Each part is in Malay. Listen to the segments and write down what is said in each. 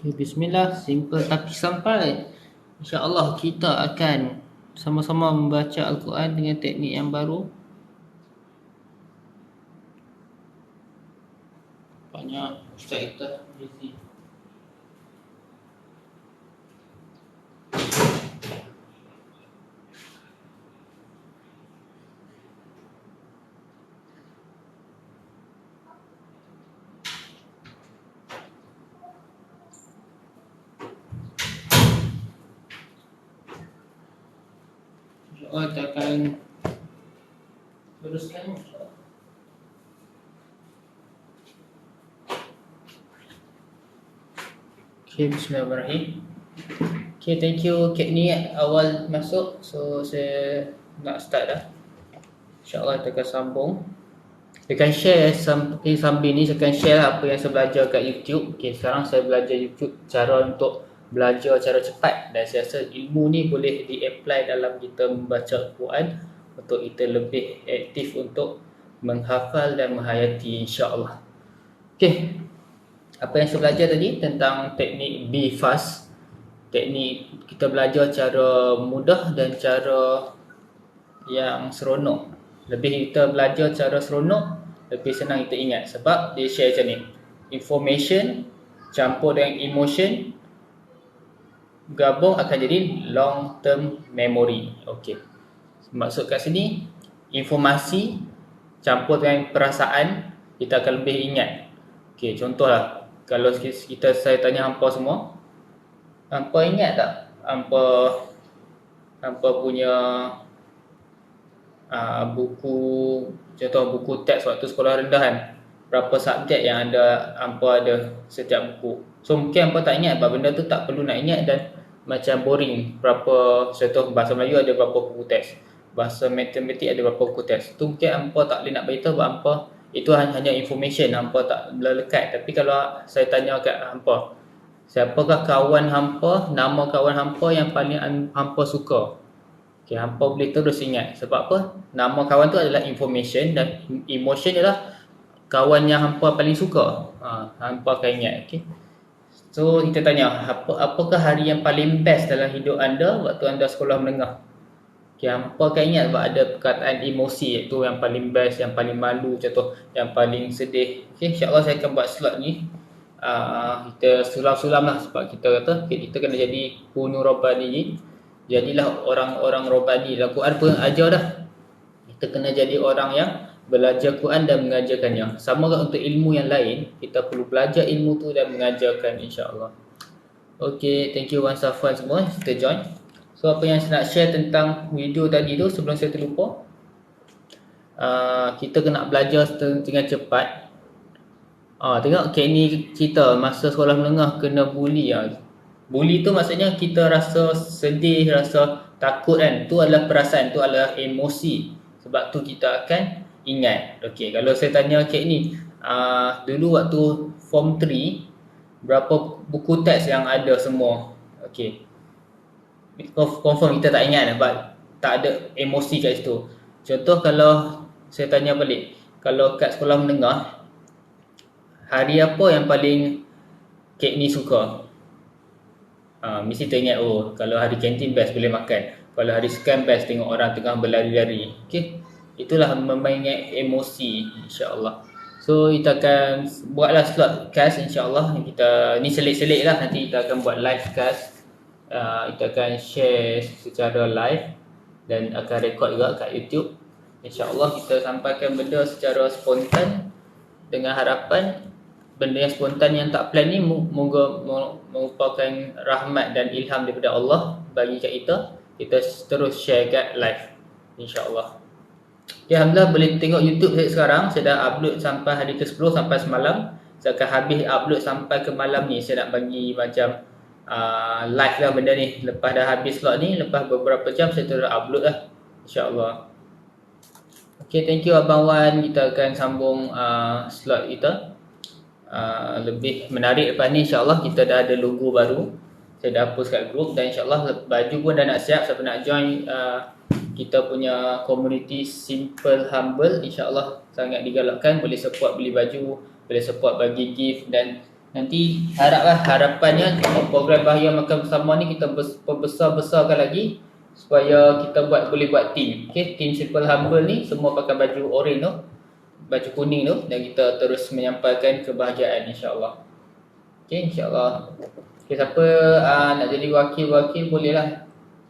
Okay, Bismillah, simple tapi sampai. InsyaAllah kita akan sama-sama membaca Al-Quran dengan teknik yang baru. Banyak Ustaz kita busy. InsyaAllah kita akan teruskan. Okay, Bismillahirrahmanirrahim. Okay, thank you Kak Ni awal masuk. So, saya nak start dah. InsyaAllah kita akan sambung. Saya akan share sambil ni saya akan share apa yang saya belajar kat YouTube. Okay, sekarang saya belajar YouTube cara untuk belajar cara cepat. Dan saya rasa ilmu ni boleh di-apply dalam kita membaca Al-Quran untuk kita lebih aktif untuk menghafal dan menghayati, insyaAllah. Okay, apa yang saya belajar tadi tentang teknik Be Fast. Teknik kita belajar cara mudah dan cara yang seronok. Lebih kita belajar cara seronok, lebih senang kita ingat. Sebab dia share macam ni, information campur dengan emotion gabung akan jadi long term memory. Okay, maksud kat sini, informasi campur dengan perasaan, kita akan lebih ingat. Okay, contohlah, kalau saya tanya hampa semua, hampa ingat tak hampa punya buku, contoh buku teks waktu sekolah rendah kan, berapa subjek yang hampa ada setiap buku. So mungkin hampa tak ingat, sebab benda tu tak perlu nak ingat dan macam boring. Berapa, contoh bahasa Melayu ada berapa buku teks, bahasa matematik ada berapa buku teks. Tu mungkin hampa tak boleh nak beritahu sebab hampa itu hanya information, hampa tak melekat. Tapi kalau saya tanya kat hampa, siapakah kawan hampa, nama kawan hampa yang paling hampa suka? Okay, hampa boleh terus ingat. Sebab apa? Nama kawan tu adalah information dan emotion adalah kawan yang hampa paling suka. Hampa akan ingat. Okay. So kita tanya, apakah hari yang paling best dalam hidup anda waktu anda sekolah menengah? Okay, hampa akan ingat sebab ada perkataan emosi, iaitu yang paling best, yang paling malu, contoh yang paling sedih. Okay, insyaAllah saya akan buat slot ni. Kita sulam-sulam lah, sebab kita kata kita kena jadi Kunu Rabbani. Jadilah orang-orang Rabbani. Dalam Quran pun ajar dah, kita kena jadi orang yang belajar Quran dan mengajarkannya. Sama juga untuk ilmu yang lain, kita perlu belajar ilmu tu dan mengajarkan, insyaAllah. Okay, thank you Wan Safwan semua, kita join. So apa yang saya nak share tentang video tadi tu, sebelum saya terlupa, kita kena belajar dengan cepat. Tengok Kak Ni cerita masa sekolah menengah kena bully. Bully tu maksudnya kita rasa sedih, rasa takut kan. Tu adalah perasaan, tu adalah emosi. Sebab tu kita akan ingat. Okay, kalau saya tanya Kak Ni, dulu waktu form 3, berapa buku teks yang ada semua? Okay, confirm kita tak ingat sebab tak ada emosi kat situ. Contoh kalau saya tanya balik, kalau kat sekolah menengah, hari apa yang paling Kak Ni suka? Mesti teringat, kalau hari kantin best boleh makan, kalau hari sekian best tengok orang tengah berlari-lari. Okay, itulah memainkan emosi, insyaAllah. So kita akan buatlah slot cast, insyaAllah. Kita ni selit-selit lah, nanti kita akan buat live cast. Kita akan share secara live dan akan record juga kat YouTube. InsyaAllah kita sampaikan benda secara spontan, dengan harapan benda yang spontan yang tak plan ni moga merupakan rahmat dan ilham daripada Allah bagi kat kita. Kita terus share kat live, insyaAllah. Okay, Alhamdulillah boleh tengok YouTube saya sekarang. Saya dah upload sampai hari ke-10 sampai semalam. Saya akan habis upload sampai ke malam ni. Saya nak bagi macam live lah benda ni. Lepas dah habis slot ni, lepas beberapa jam saya terus upload lah, insyaAllah. Okay, thank you Abang Wan. Kita akan sambung slot kita. Lebih menarik lepas ni, insyaAllah. Kita dah ada logo baru, saya dah post kat group. Dan insyaAllah baju pun dah nak siap. Siapa nak join kita punya community Simple Humble, insyaAllah sangat digalakkan. Boleh support beli baju, boleh support bagi gift dan Nanti harapannya program Bahaya Makan Bersama ni kita perbesar-besarkan lagi supaya kita boleh buat team. Okey, team Simple Humble ni semua pakai baju oren tu, baju kuning tu, dan kita terus menyampaikan kebahagiaan insya-Allah. Okey, insya-Allah. Okey, siapa nak jadi wakil bolehlah.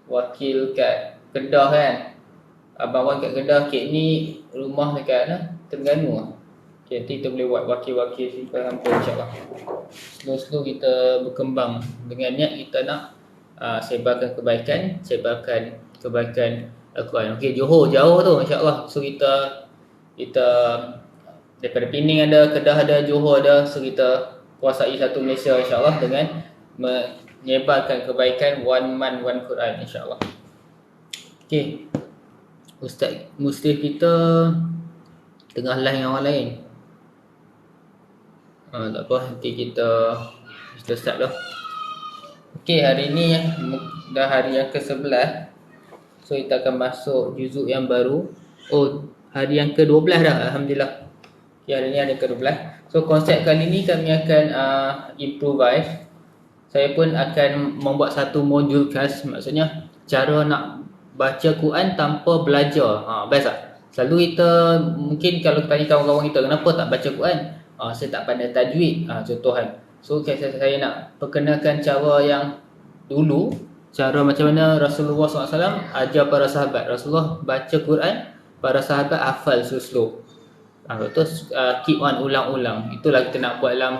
Wakil kat Kedah kan. Abang Wan kat Kedah, Kek ni rumah dekat Terengganu. Okey, nanti kita boleh buat wakil-wakil Simple Humble insya-Allah. Slow-slow kita berkembang dengan niat kita nak sebarkan kebaikan Al-Quran. Okey, Johor jauh tu insya-Allah. So kita daripada Pening ada, Kedah ada, Johor ada. So kita kuasai satu Malaysia insya-Allah dengan menyebarkan kebaikan one man one Quran insya-Allah. Okey. Ustaz Muslim kita tengah line orang lain. Tak apa, nanti kita start dah. Okey, hari ni dah hari yang ke-11. So kita akan masuk juzuk yang baru. Oh, hari yang ke-12 dah, alhamdulillah. Okay, hari ni hari ke-12. So konsep kali ni kami akan improvise. Saya pun akan membuat satu modul khas, maksudnya cara nak baca Quran tanpa belajar. Best tak? Selalu kita, mungkin kalau tanya kawan-kawan kita, kenapa tak baca Quran? Saya tak pandai tajwid, contohan. So saya nak perkenalkan cara yang dulu, cara macam mana Rasulullah SAW ajar para sahabat. Rasulullah baca Quran, para sahabat hafal slow. Terus keep on ulang-ulang. Itulah kita nak buat dalam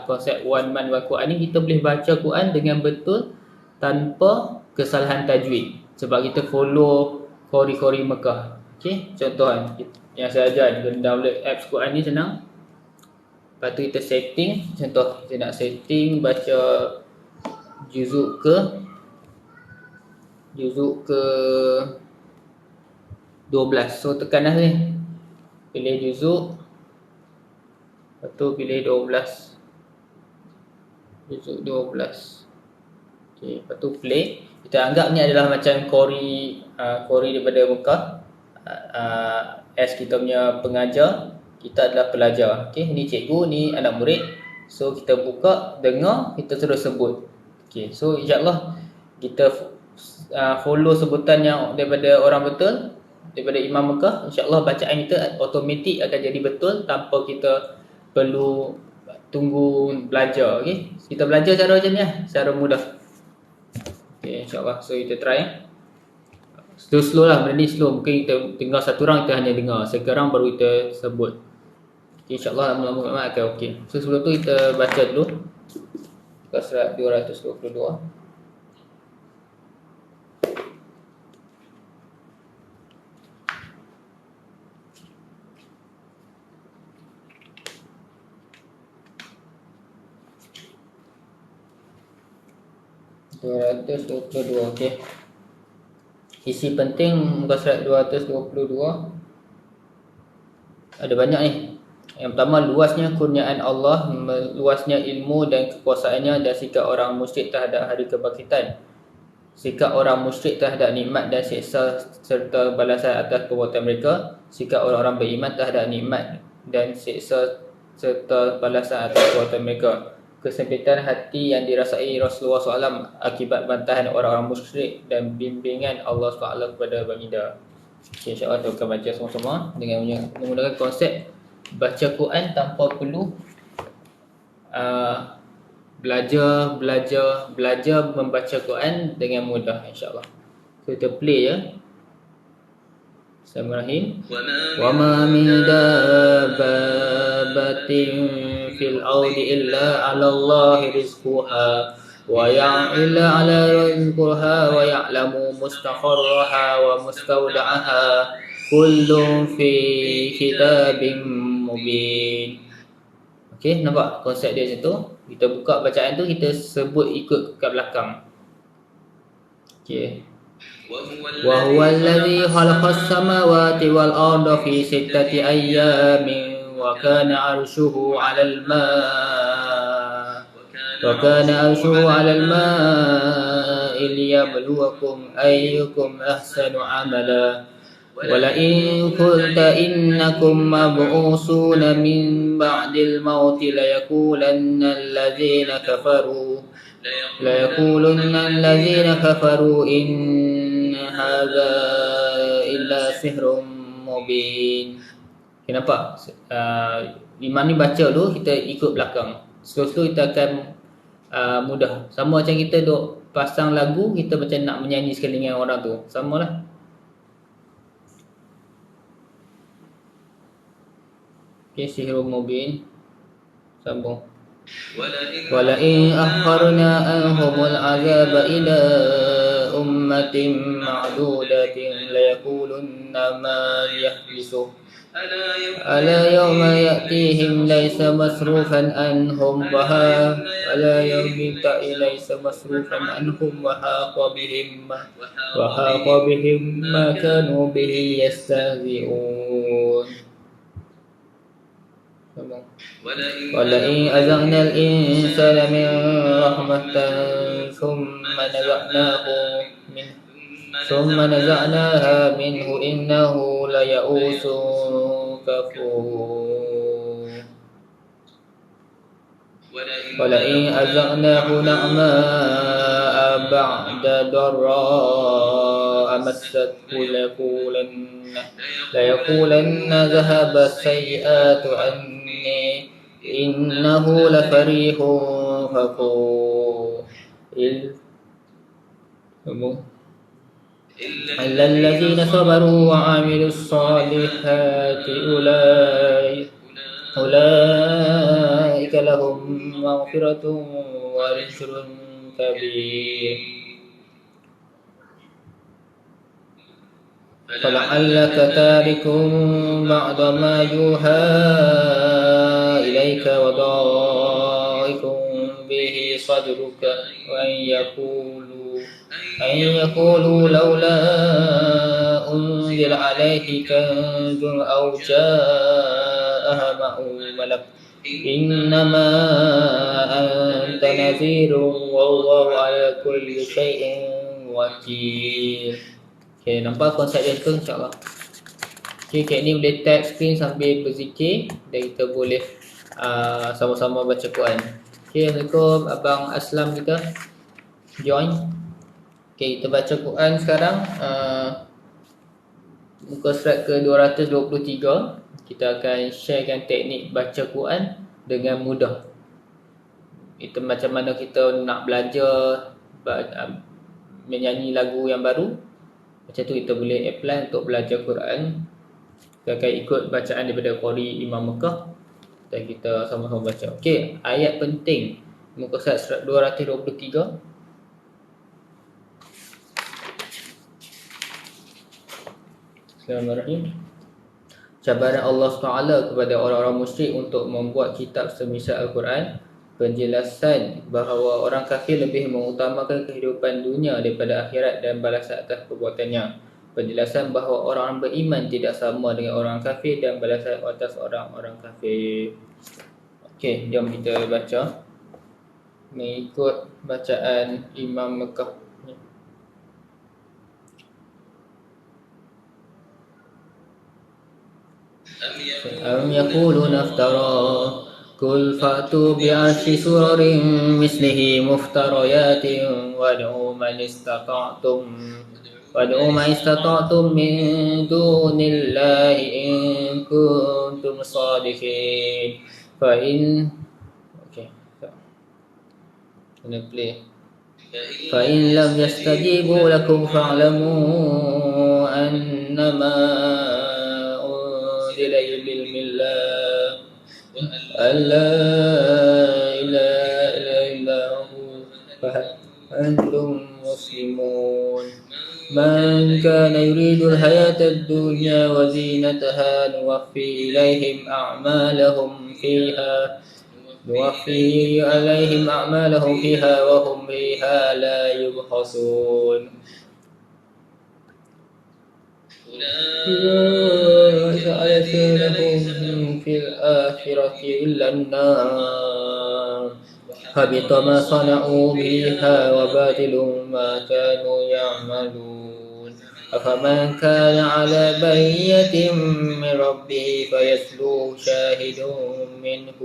konsep one man one Quran ni. Kita boleh baca Quran dengan betul tanpa kesalahan tajwid, sebab kita follow Qori Mekah. Okay, contohan yang saya ajar, kita download apps Quran ni senang. Lepas tu kita setting. Contoh, kita nak setting baca juzuk ke 12. So tekan dah ni, pilih juzuk, lepas tu pilih 12, juzuk 12. Okay, lepas tu play. Kita anggap ni adalah macam Qori daripada Mekah. As kita punya pengajar, kita adalah pelajar. Okay, ni cikgu, ni anak murid. So kita buka, dengar, kita terus sebut. Okay, so insyaAllah kita follow sebutan yang daripada orang betul, daripada Imam Mekah. InsyaAllah bacaan kita automatik akan jadi betul tanpa kita perlu tunggu belajar. Okay, kita belajar cara macam ni lah, secara mudah. Okay, insyaAllah. So kita try. Slow lah, benda ni slow. Mungkin kita tinggal satu orang, kita hanya dengar. Sekarang baru kita sebut. Okay, InsyaAllah lama-lama akan okay. So sebelum tu kita baca dulu muka surat 222. Okay. Isi penting muka surat 222. Ada banyak ni. Yang pertama, luasnya kurniaan Allah, luasnya ilmu dan kekuasaannya, dan sikap orang musyrik terhadap hari kebangkitan. Sikap orang musyrik terhadap nikmat dan siksa serta balasan atas perbuatan mereka. Sikap orang-orang beriman terhadap nikmat dan siksa serta balasan atas perbuatan mereka. Kesempitan hati yang dirasai Rasulullah SAW akibat bantahan orang-orang musyrik dan bimbingan Allah SWT kepada baginda. Okay, InsyaAllah kita akan baca sama-sama dengan menggunakan konsep baca Quran tanpa perlu belajar membaca Quran dengan mudah, insyaAllah. So kita play ya. Bismillahirrahmanirrahim. Wa ma min dabbatin fil ardi illa 'ala Allahi rizquha wa ya'lamu 'ala rizquha wa ya'lamu mustaqarraha wa mustawda'aha kullun fi kitabim mubin. Okey, nampak konsep dia macam tu. Kita buka bacaan tu, kita sebut ikut kat belakang. Okey. Wa huwa alladhi khalaqas samawati wal arda fi sittati ayyamin wa kana 'arshuhu 'alal ma' wa kana 'arshuhu 'alal ma'i liyabluwakum ayyukum ahsanu 'amala ولئن قلت إنكم مبعوثون من بعد الموت ليقولن الذين كفروا إن هذا إلا سحر مبين. Okay, nampak? Imam ni baca dulu, kita ikut belakang. Slow-slow kita akan mudah. Sama macam kita duk pasang lagu, kita macam nak menyanyi sekali dengan orang tu. Sama lah. Okay, sihrul mubin. Sambung. Wala'in akharna anhumul azaba ila ummatin ma'dudatin layakulunna ma yahbisuh ala yawma ya'tihim laysa masrufan anhum ala yawmi ta'i laysa masrufan anhum wa haqa bihim ma kanu bihi yastahzi'un. ولئن أذقنا الإنسان من رحمة ثم نزعناها منه إنه ليئوس كفور ولئن أذقناه نعماء بعد ضراء مسته ليقولن ذهب السيئات عني إنه لفريح فخور إلا الذين صبروا وعملوا الصالحات أولئك لهم مغفرة ورزق كبير فلعلك تارك بعض ما يوحى إليك وضائق به صدرك وأن يقولوا لولا أنزل عليه كنز أو جاء معه ملك إنما أنت نذير والله على كل شيء وكيل. Okay, nampak konsep dia tu insyaAllah. Okay, Kak ni boleh tap screen sambil berzikir dan kita boleh sama-sama baca Quran. Okay, Assalamualaikum Abang Aslam kita join. Okay, kita baca Quran sekarang. Muka surat ke 223. Kita akan sharekan teknik baca Quran dengan mudah. Itu macam mana kita nak belajar menyanyi lagu yang baru. Macam tu kita boleh apply untuk belajar Quran. Kita akan ikut bacaan daripada Qari Imam Mekah dan kita sama-sama baca. Okey, ayat penting muka surat 223. Bismillahirrahmanirrahim. Cabaran Allah SWT kepada orang-orang musyrik untuk membuat kitab semisal Al-Quran. Penjelasan bahawa orang kafir lebih mengutamakan kehidupan dunia daripada akhirat dan balasan atas perbuatannya. Penjelasan bahawa orang beriman tidak sama dengan orang kafir dan balasan atas orang-orang kafir. Okey, jom kita baca mengikut bacaan Imam Mekah. Am yaquluna iftara قل فأتوا بعشر سور مثله مفتريات وادعوا من استطعتم من دون الله إن كنتم صادقين فإن لم يستجيبوا لكم فاعلموا أنما أنزل بعلم الله ألا إله إلا هو فأنتم مسلمون من كان يريد الحياة الدنيا وزينتها نوفي إليهم أعمالهم فيها وهم فيها لا يبخسون أولئك لهم في الآخرة إلا النار حبط ما صنعوا فيها وباطل ما كانوا يعملون أفمن كان على بينة من ربه فيتلو شاهد منه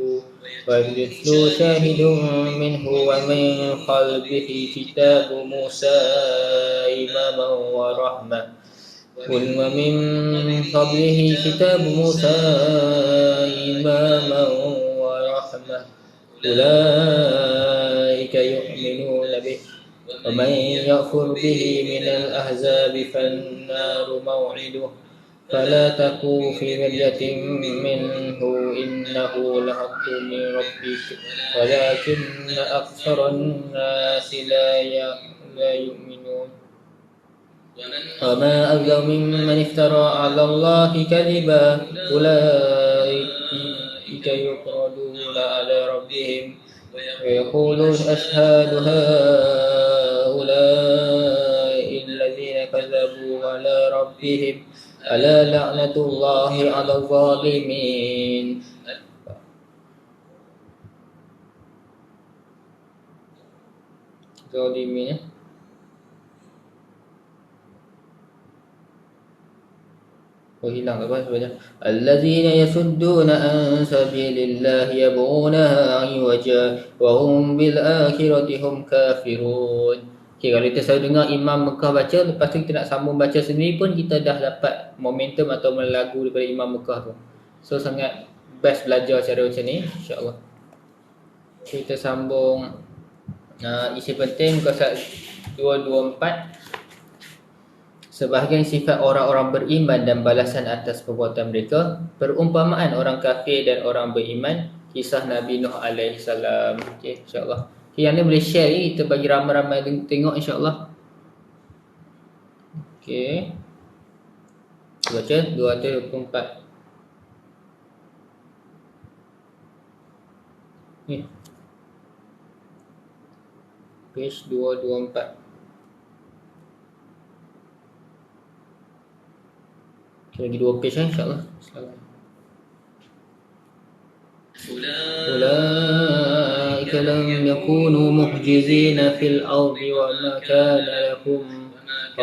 ومن قلبه كتاب موسى إماما ورحمة قل ومن قبله كتاب موسى إماما ورحمة أولئك يؤمنون به ومن يكفر به من الأحزاب فالنار موعده فلا تكن في مرية منه إنه لحق من ربك ولكن أكثر الناس لا يؤمنون وما أظلم ممن افترى على الله كذبا أولئك يطردون على ربهم ويقولون أشهد هؤلاء الذين كذبوا على ربهم ألا لعنة الله على الظالمين. Zalimin. hilang apa sebenarnya allazina yasudduna an sabilillah yabghunaha iwaja wa hum bil akhirati hum kafirun. Okay, kalau kita selalu dengar Imam Mekah baca, lepas tu kita nak sambung baca sendiri pun kita dah dapat momentum atau lagu daripada Imam Mekah tu. So sangat best belajar cara macam ni, insya-Allah. Kita sambung isi penting muka surat 224. Sebahagian sifat orang-orang beriman dan balasan atas perbuatan mereka. Perumpamaan orang kafir dan orang beriman. Kisah Nabi Nuh AS. Okay, insyaAllah. Okay, yang ni boleh share ni. Kita bagi ramai-ramai tengok insyaAllah. Okay. Baca 224. Ni. Page 224. Lagi 2 page insyaAllah. Ulaika lam yakunu muhjizina fil ardi wa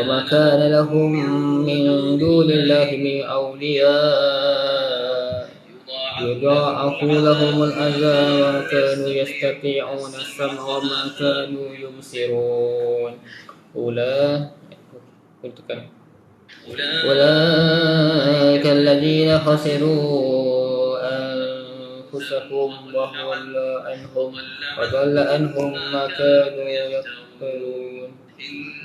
ma kana lahum min dunillahi min awliya yudha'afu lahumul azab wa kanu yastati'una as-sam'a wa ma kanu yubsirun. أولئك الذين خسروا أنفسهم وضل عنهم ما كانوا يفترون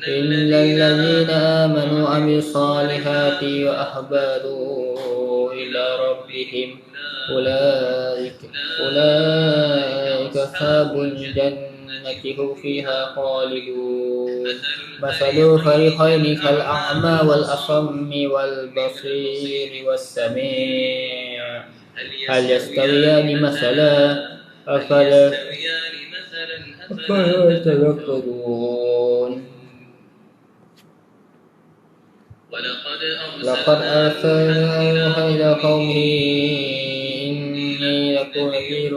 إلا الذين آمنوا وعملوا الصالحات وأخبتوا إلى ربهم أولئك أصحاب الجنة هم فيها خالدون مثل الفريقين كالأعمى والأصم والبصير والسميع هل يستويان مثلا أفلا تذكرون لقد أرسلنا نوحا إلى قومه إني لكم نذير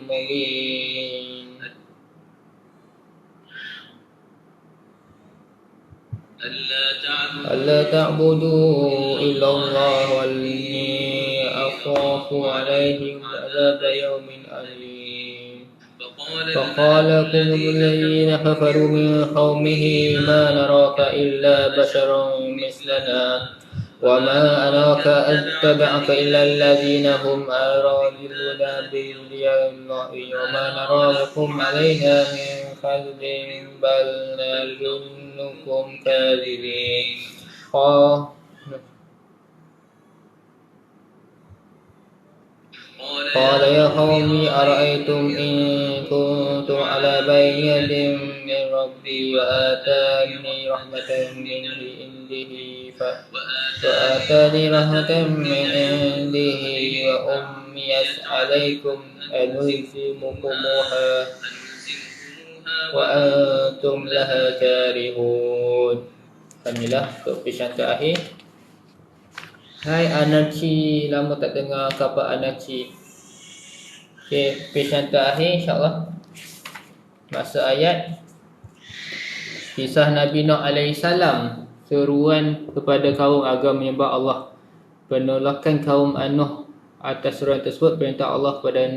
مبين ألا تعبدوا إلا الله وإني أخاف عليهم عذاب يوم أليم فقال قوم الذين كفروا من قومه ما نراك إلا بشرا مثلنا وما أراك أتبعك إلا الذين هم أراذلنا بادي الرأي وما نرى لكم علينا من فضل بل نظنكم كاذبين. قال يا قوم أرأيتم إن كنت على بينة من ربي وآتاني رحمة من عنده وأميت عليكم أنلزمكموها وأنتم لها كارهون. Alhamdulillah, untuk page yang terakhir. Hai Anarchi, lama tak dengar khabar Anarchi. Okay, page yang terakhir insyaAllah. Masa ayat kisah Nabi Nuh AS seruan kepada kaum agar menyembah Allah. Penolakan kaum Nuh atas seruan tersebut, perintah Allah kepada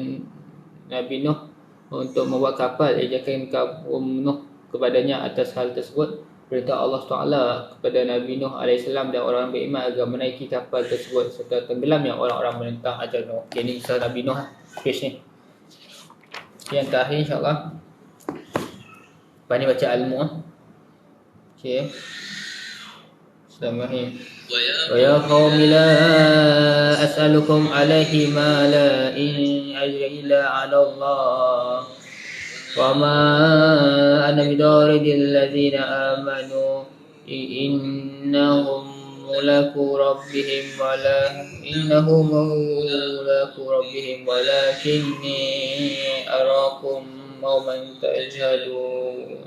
Nabi Nuh untuk membuat kapal, ejakan kaum Nuh kepadanya atas hal tersebut. Perintah Allah Taala kepada Nabi Nuh AS dan orang beriman agar menaiki kapal tersebut serta tenggelam yang orang-orang menentang ajar Nuh. Okay, ni kisah Nabi Nuh, page ni. Yang terakhir insyaAllah. Lepas ni baca Al-Mu'. Okay. Bismillahirrahmanirrahim. ويا قوم لا أسألكم عليه مالا إن أجري إلا على الله وما أنا بطارد الذين آمنوا إنهم ملاقو ربهم ولكني أراكم قوما تجهلون.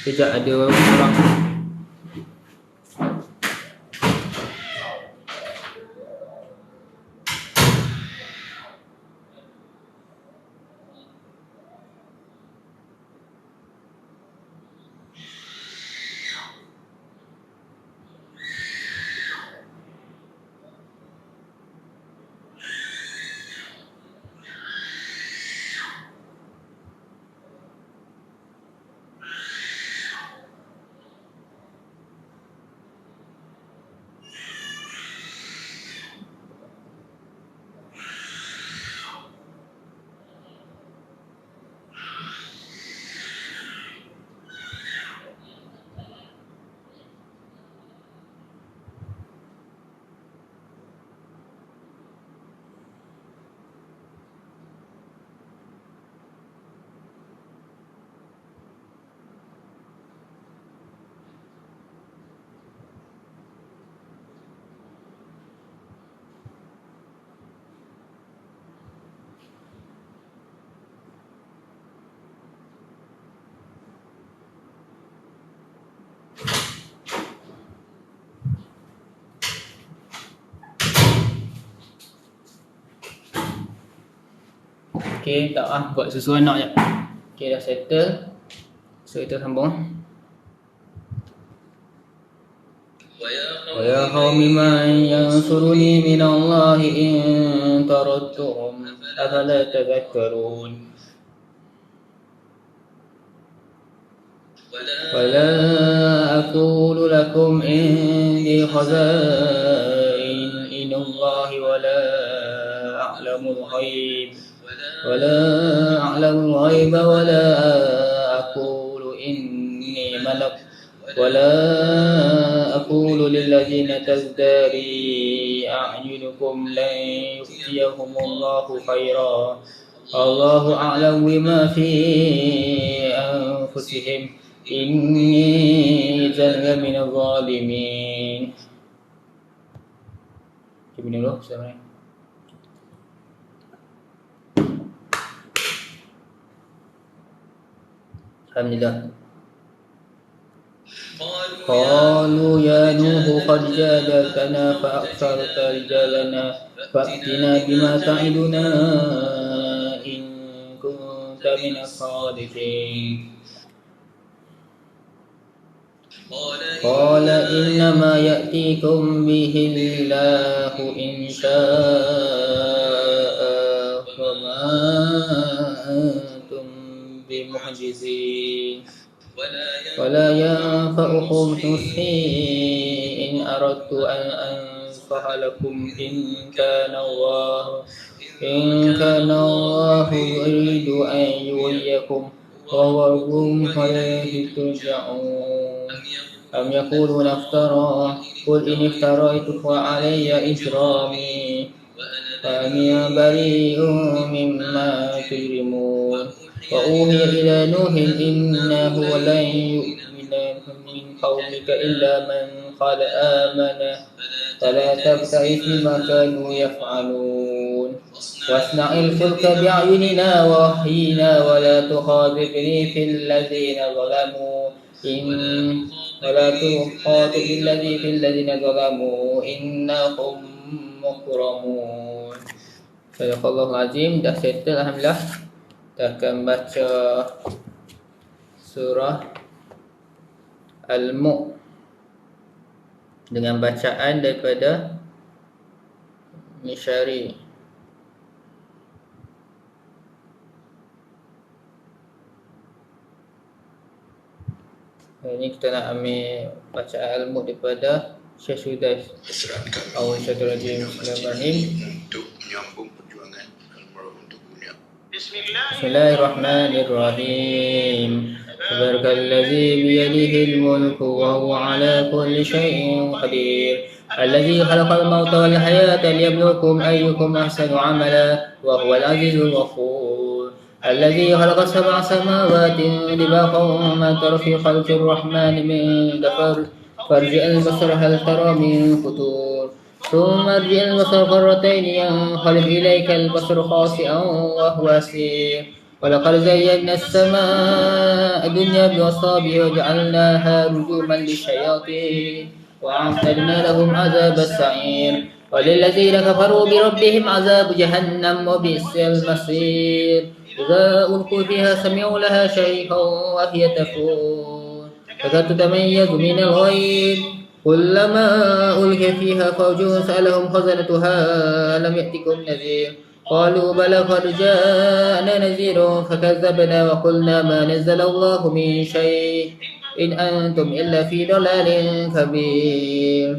Sekejap ada orang. Okay, tak buat susu anak je. Okay, dah settle. So kita sambung. ويا قوم من ينصرني من الله إن طردتهم أفلا تذكرون. ولا أقول لكم إني خزائن الله ولا أعلم الغيب ولا أقول إني ملك ولا أقول للذين تزدري أعينكم لن يؤتيهم الله خيرا الله أعلم بما في أنفسهم إني إذا من الظالمين. Gini dulu, sebenarnya. Alhamdulillah. قالوا يا نوح قد جادلتنا فأكثرت رجالنا فأتنا بما تعدنا إن كنت من الصادقين. قال إنما يأتيكم به الله إن شاء وما أنتم بمعجزين ولا ينفعكم نصحي إن أردت أن أنصح لكم إن كان الله يريد أن يغويكم وهو ربكم فإليه ترجعون. أم يقولون افتراه قل إن افتريته فعلي إجرامي وأنا بريء مما تجرمون. وأوحي إلى نوح إنه لن يؤمن من قومك إلا من قد آمن فلا تبتئس بما كانوا يفعلون واصنع الفلك بأعيننا ووحينا ولا تخاطبني في الذين ظلموا إنهم مكرمون. Sadaqallahul Azim. Dah settle alhamdulillah. Kita akan baca surah Al-Mu'. dengan bacaan daripada Misyari. Ini kita nak ambil bacaan al-mud daripada Syekh Sudais. Auzubillahi untuk menyambung perjuangan al-marhum untuk dunia. Bismillahirrahmanirrahim. Tabarakalladzi biyadihi al-mulku wa huwa ala kulli syai'in qadir. Alladzi khalaqal mauta wal hayata liyabluwakum ayyukum ahsanu amala wa huwal azizul ghafur. الذي خلق 7 سماوات طباقا ما ترى في خلق الرحمن من دبر فارجع البصر هل ترى من فطور ثم ارجع البصر مرتين ينقلب إليك البصر خاسئا وهو حسير ولقد زينا السماء الدنيا بمصابيح وجعلناها رجوما للشياطين وأعتدنا لهم عذاب السعير وللذين كفروا بربهم عذاب جهنم وبئس المصير إذا ألقوا فيها سمعوا لها شهيقا وهي تفور تكاد تتميز من الغيظ كلما ألقي فيها فوج سألهم خزنتها ألم يأتكم نذير قالوا بلى قد جاءنا نذير فكذبنا وقلنا ما نزل الله من شيء إن أنتم إلا في ضلال كبير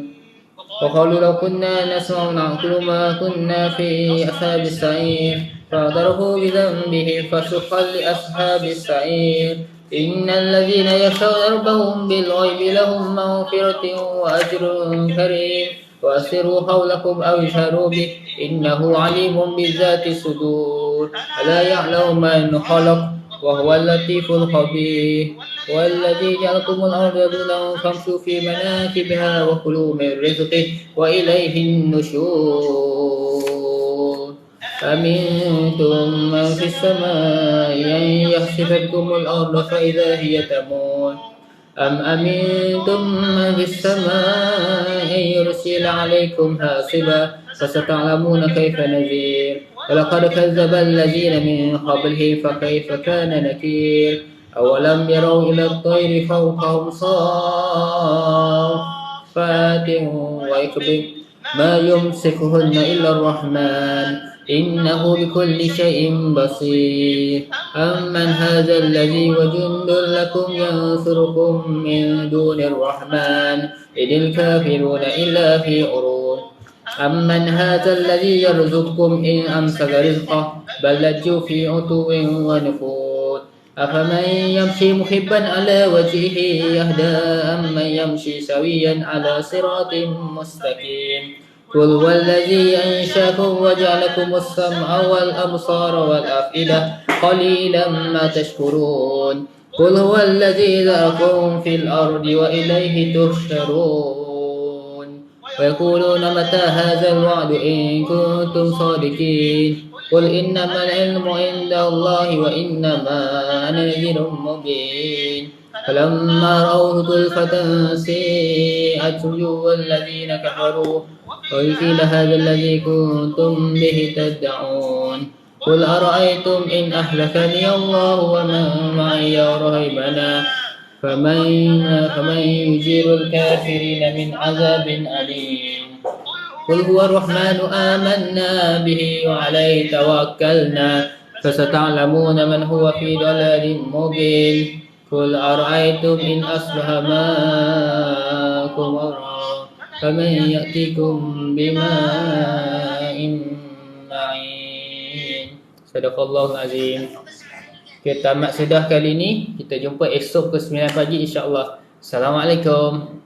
وقالوا لو كنا نسمع ونعقل ما كنا في أصحاب السعير فاعترفوا بذنبهم فسحقا لأصحاب السعير إن الذين يخشون ربهم بالغيب لهم مغفرة وأجر كريم وأسروا قولكم أو اجهروا به إنه عليم بذات الصدور ألا يعلم من خلق وهو اللطيف الخبير والذي جعلكم الأرض ذلولا فامشوا في مناكبها وكلوا من رزقه وإليه النشور أمنتم من في السماء أن يخسف بكم الأرض فإذا هي تمور أم أمنتم من في السماء أن يرسل عليكم حاصبا فستعلمون كيف نذير ولقد كذب الذين من قبلهم فكيف كان نكير أولم يروا إلى الطير فوقهم صافات ويقبض ما يمسكهن إلا الرحمن إنه بكل شيء بصير أمن هذا الذي وجند لكم ينصركم من دون الرحمن إذ الكافرون إلا في غرور أمن هذا الذي يرزقكم إن أمسك رزقه بل لجوا في عتو ونفور أفمن يمشي محبا على وجهه يهدى أمن يمشي سويا على صراط مستقيم قل هو الذي أنشاكم وجعلكم السمع والأبصار والأفئدة قليلا ما تشكرون قل هو الذي ذرأكم في الأرض وإليه تحشرون ويقولون متى هذا الوعد إن كنتم صادقين قل إنما العلم عند الله وإنما أنا نذير مبين فلما رأوه زلفة سيئت وجوه الذين كفروا وقيل هذا الذي كنتم به تدعون قل أرأيتم إن أهلكني الله ومن معي رهيبنا فمن يجير الكافرين من عذاب أليم قل هو الرحمن آمنا به وعليه توكلنا فستعلمون من هو في ضلال مبين قل أرأيتم إن أصبح ماءكم غورا فمن يأتيكم بماء معين. Sadaqallahul azim. Kita tamat sudah kali ini. Kita jumpa esok ke 9 pagi insya-Allah. Assalamualaikum.